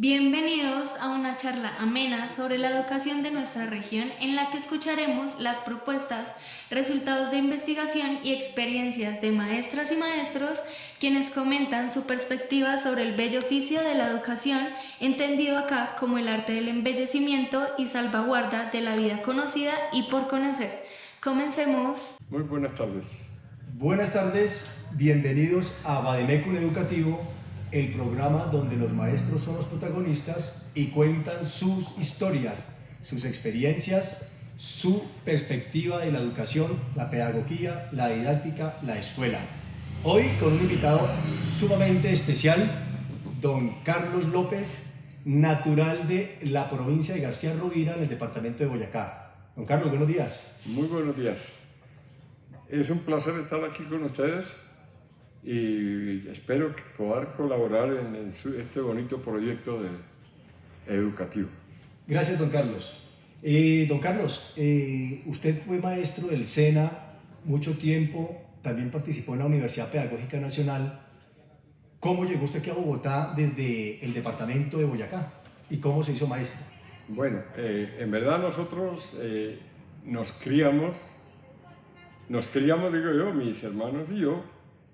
Bienvenidos a una charla amena sobre la educación de nuestra región en la que escucharemos las propuestas, resultados de investigación y experiencias de maestras y maestros quienes comentan su perspectiva sobre el bello oficio de la educación, entendido acá como el arte del embellecimiento y salvaguarda de la vida conocida y por conocer. Comencemos. Muy buenas tardes. Buenas tardes, bienvenidos a Vademecum Educativo, el programa donde los maestros son los protagonistas y cuentan sus historias, sus experiencias, su perspectiva de la educación, la pedagogía, la didáctica, la escuela. Hoy con un invitado sumamente especial, don Carlos López, natural de la provincia de García Rovira, en el departamento de Boyacá. Don Carlos, buenos días. Muy buenos días. Es un placer estar aquí con ustedes y espero poder colaborar en este bonito proyecto educativo. Gracias, don Carlos. Don Carlos, usted fue maestro del SENA mucho tiempo, también participó en la Universidad Pedagógica Nacional. ¿Cómo llegó usted aquí a Bogotá desde el departamento de Boyacá? ¿Y cómo se hizo maestro? Bueno, en verdad nosotros nos criamos, digo yo, mis hermanos y yo,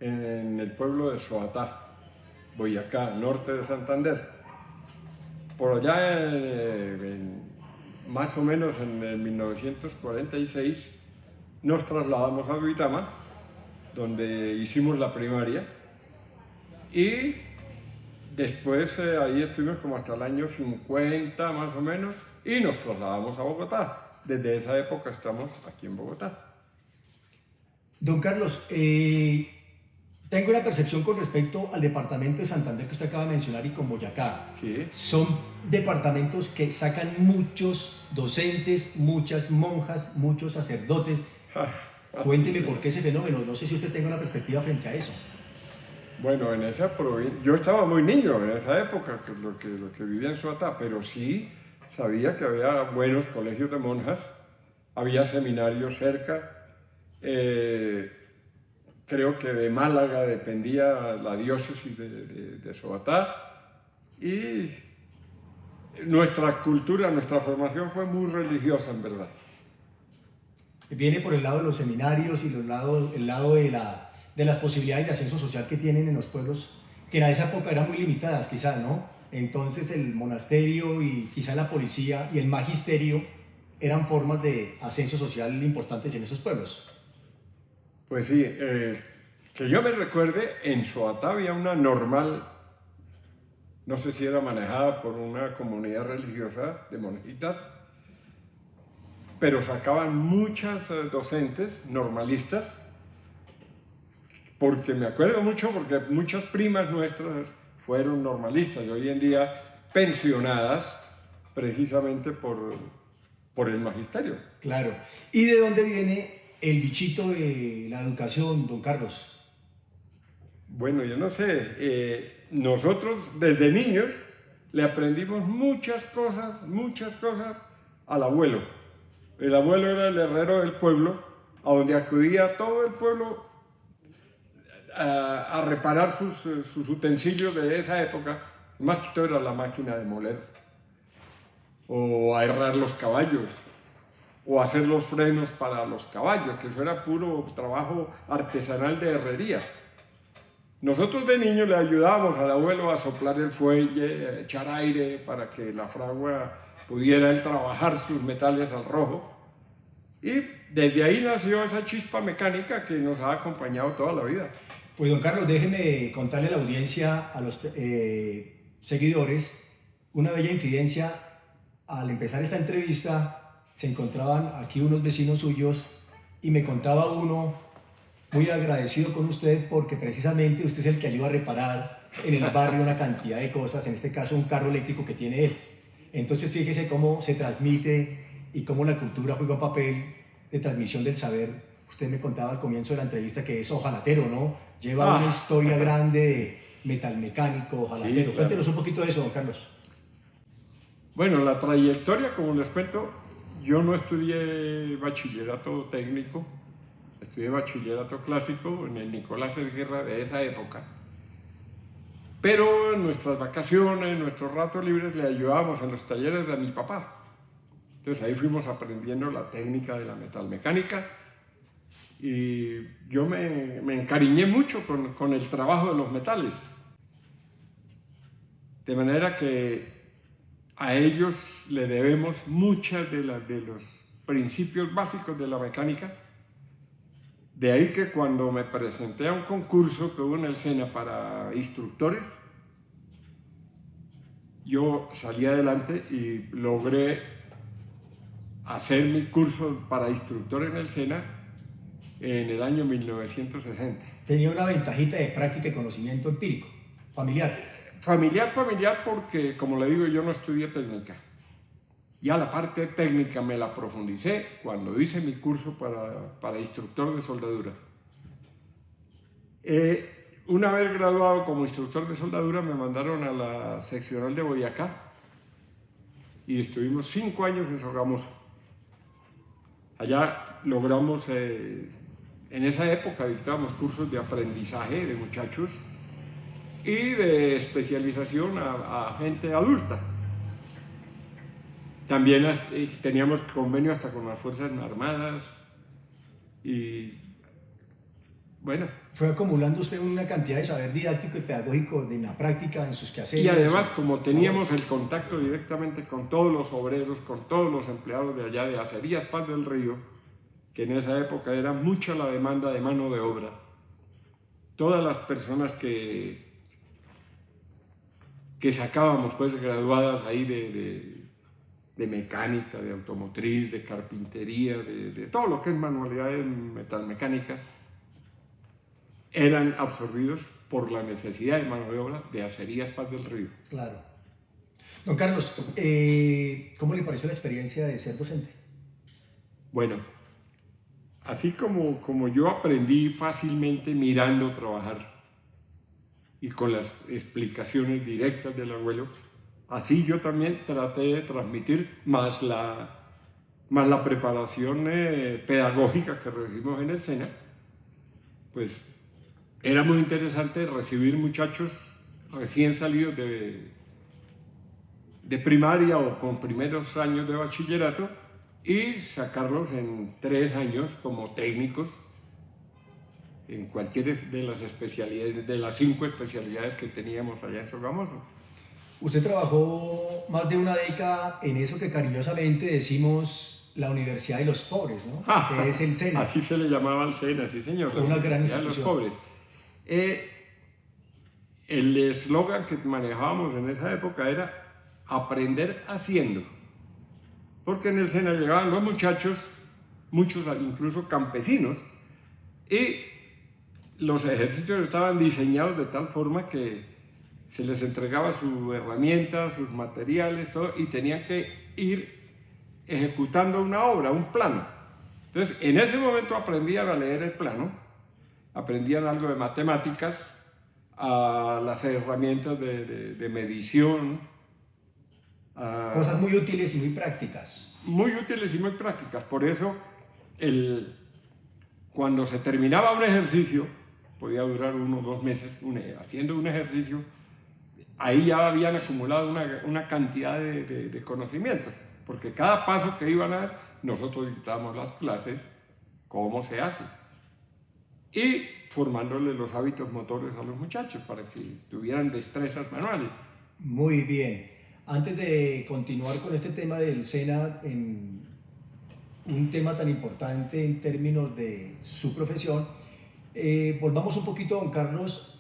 en el pueblo de Soatá, Boyacá, norte de Santander. Por allá, más o menos en el 1946, nos trasladamos a Duitama, donde hicimos la primaria, y después ahí estuvimos como hasta el año 50 más o menos, y nos trasladamos a Bogotá. Desde esa época estamos aquí en Bogotá. Don Carlos, tengo una percepción con respecto al departamento de Santander que usted acaba de mencionar y con Boyacá. Sí. Son departamentos que sacan muchos docentes, muchas monjas, muchos sacerdotes. Cuénteme por qué ese fenómeno. No sé si usted tenga una perspectiva frente a eso. Bueno, en esa provincia, yo estaba muy niño en esa época, lo que vivía en Soatá, pero sí sabía que había buenos colegios de monjas, había seminarios cerca. Creo que de Málaga dependía la diócesis de Soatá, y nuestra cultura, nuestra formación fue muy religiosa en verdad. Viene por el lado de los seminarios y el lado de las posibilidades de ascenso social que tienen en los pueblos, que en esa época eran muy limitadas quizás, ¿no? Entonces el monasterio y quizás la policía y el magisterio eran formas de ascenso social importantes en esos pueblos. Pues sí, que yo me recuerde, en Soatá había una normal, no sé si era manejada por una comunidad religiosa de monjitas, pero sacaban muchas docentes normalistas, porque me acuerdo mucho, porque muchas primas nuestras fueron normalistas y hoy en día pensionadas precisamente por el magisterio. Claro. ¿Y de dónde viene el bichito de la educación, don Carlos? Bueno, yo no sé, nosotros desde niños le aprendimos muchas cosas al abuelo. El abuelo era el herrero del pueblo, a donde acudía todo el pueblo a reparar sus utensilios de esa época. Más que todo era la máquina de moler, o a herrar los caballos, o hacer los frenos para los caballos, que eso era puro trabajo artesanal de herrería. Nosotros de niños le ayudábamos al abuelo a soplar el fuelle, a echar aire para que la fragua pudiera él trabajar sus metales al rojo. Y desde ahí nació esa chispa mecánica que nos ha acompañado toda la vida. Pues don Carlos, déjeme contarle a la audiencia, a los seguidores, una bella infidencia. Al empezar esta entrevista se encontraban aquí unos vecinos suyos y me contaba uno, muy agradecido con usted porque precisamente usted es el que ayuda a reparar en el barrio una cantidad de cosas, en este caso un carro eléctrico que tiene él. Entonces fíjese cómo se transmite y cómo la cultura juega un papel de transmisión del saber. Usted me contaba al comienzo de la entrevista que es ojalatero, ¿no? Lleva una historia grande de metalmecánico, ojalatero. Sí, claro. Cuéntenos un poquito de eso, don Carlos. Bueno, la trayectoria, como les cuento, yo no estudié bachillerato técnico, estudié bachillerato clásico en el Nicolás Esguerra de esa época. Pero en nuestras vacaciones, en nuestros ratos libres, le ayudábamos en los talleres de mi papá. Entonces ahí fuimos aprendiendo la técnica de la metalmecánica y yo me encariñé mucho con el trabajo de los metales. De manera que a ellos le debemos muchas de los principios básicos de la mecánica. De ahí que cuando me presenté a un concurso que hubo en el SENA para instructores, yo salí adelante y logré hacer mi curso para instructor en el SENA en el año 1960. Tenía una ventajita de práctica y conocimiento empírico, familiar. Familiar porque, como le digo, yo no estudié técnica. Ya la parte técnica me la profundicé cuando hice mi curso para instructor de soldadura. Una vez graduado como instructor de soldadura, me mandaron a la seccional de Boyacá y estuvimos 5 años en Sogamoso. Allá logramos, en esa época dictábamos cursos de aprendizaje de muchachos y de especialización a gente adulta. También teníamos convenio hasta con las Fuerzas Armadas y bueno. Fue acumulando usted una cantidad de saber didáctico y pedagógico en la práctica, en sus quehaceres. Y además, como teníamos el contacto directamente con todos los obreros, con todos los empleados de allá de Acerías Paz del Río, que en esa época era mucha la demanda de mano de obra, todas las personas que sacábamos pues graduadas ahí de mecánica, de automotriz, de carpintería, de todo lo que es manualidades metalmecánicas, eran absorbidos por la necesidad de mano de obra de Acerías Paz del Río. Claro. Don Carlos, ¿cómo le pareció la experiencia de ser docente? Bueno, así como yo aprendí fácilmente mirando trabajar y con las explicaciones directas del abuelo, así yo también traté de transmitir más la preparación pedagógica que recibimos en el SENA. Pues era muy interesante recibir muchachos recién salidos de primaria o con primeros años de bachillerato y sacarlos en 3 años como técnicos en cualquiera de las especialidades, de las 5 especialidades que teníamos allá en Sogamoso. Usted trabajó más de una década en eso que cariñosamente decimos la Universidad de los Pobres, ¿no? Que es el SENA. Así se le llamaba al SENA, sí señor. Una gran Universidad de los Pobres. El eslogan que manejábamos en esa época era aprender haciendo. Porque en el SENA llegaban los muchachos, muchos incluso campesinos, y los ejercicios estaban diseñados de tal forma que se les entregaba su herramienta, sus materiales, todo, y tenían que ir ejecutando una obra, un plano. Entonces, en ese momento aprendían a leer el plano, aprendían algo de matemáticas, a las herramientas de medición. Cosas muy útiles y muy prácticas. Muy útiles y muy prácticas. Por eso, cuando se terminaba un ejercicio, podía durar 1 o 2 meses haciendo un ejercicio, ahí ya habían acumulado una cantidad de conocimientos, porque cada paso que iban a dar, nosotros dictábamos las clases, cómo se hace, y formándole los hábitos motores a los muchachos para que tuvieran destrezas manuales. Muy bien. Antes de continuar con este tema del SENA, en un tema tan importante en términos de su profesión, volvamos un poquito, don Carlos,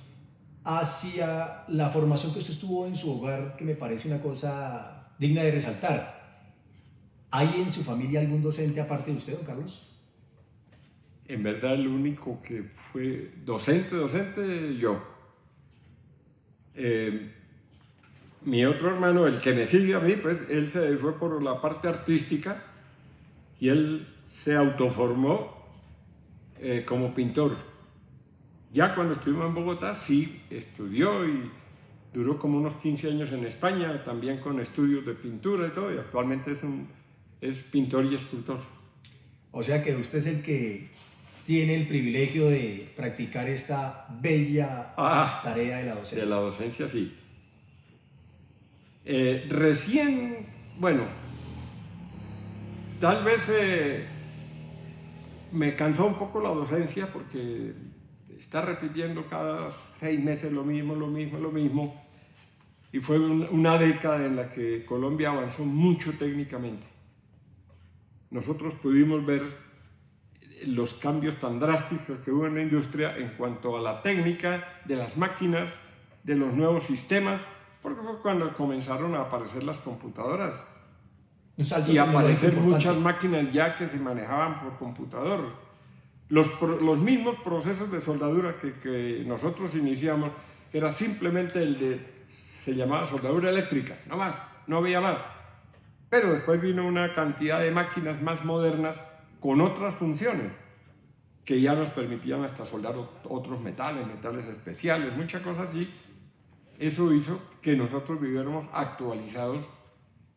hacia la formación que usted estuvo en su hogar, que me parece una cosa digna de resaltar. ¿Hay en su familia algún docente aparte de usted, don Carlos? En verdad, el único que fue docente, yo. Mi otro hermano, el que me sigue a mí, pues él se fue por la parte artística y él se autoformó como pintor. Ya cuando estuvimos en Bogotá, sí estudió y duró como unos 15 años en España, también con estudios de pintura y todo, y actualmente es pintor y escultor. O sea que usted es el que tiene el privilegio de practicar esta bella tarea de la docencia? De la docencia, sí. Recién, bueno, tal vez me cansó un poco la docencia porque está repitiendo cada 6 meses lo mismo. Y fue una década en la que Colombia avanzó mucho técnicamente. Nosotros pudimos ver los cambios tan drásticos que hubo en la industria en cuanto a la técnica de las máquinas, de los nuevos sistemas, porque fue cuando comenzaron a aparecer las computadoras y aparecer muchas máquinas ya que se manejaban por computador. Los mismos procesos de soldadura que nosotros iniciamos, que era simplemente se llamaba soldadura eléctrica, no más, no había más. Pero después vino una cantidad de máquinas más modernas con otras funciones que ya nos permitían hasta soldar otros metales especiales, muchas cosas así. Eso hizo que nosotros viviéramos actualizados,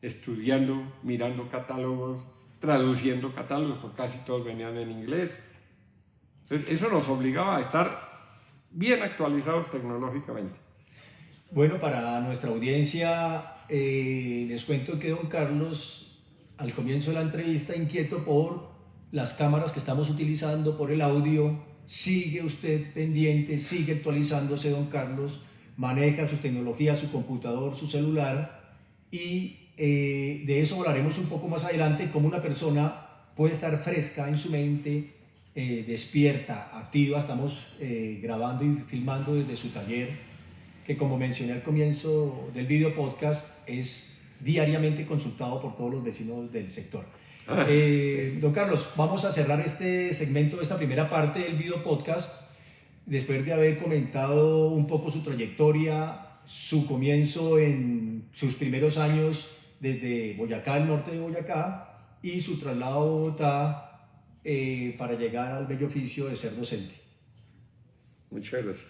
estudiando, mirando catálogos, traduciendo catálogos, porque casi todos venían en inglés. Entonces, eso nos obligaba a estar bien actualizados tecnológicamente. Bueno, para nuestra audiencia, les cuento que don Carlos, al comienzo de la entrevista, inquieto por las cámaras que estamos utilizando, por el audio, sigue usted pendiente, sigue actualizándose, don Carlos, maneja su tecnología, su computador, su celular, y de eso hablaremos un poco más adelante, cómo una persona puede estar fresca en su mente, despierta, activa. Estamos grabando y filmando desde su taller, que como mencioné al comienzo del video podcast, es diariamente consultado por todos los vecinos del sector. Don Carlos, vamos a cerrar este segmento, esta primera parte del video podcast, después de haber comentado un poco su trayectoria, su comienzo en sus primeros años desde Boyacá, el norte de Boyacá, y su traslado a Bogotá para llegar al bello oficio de ser docente. Muchas gracias.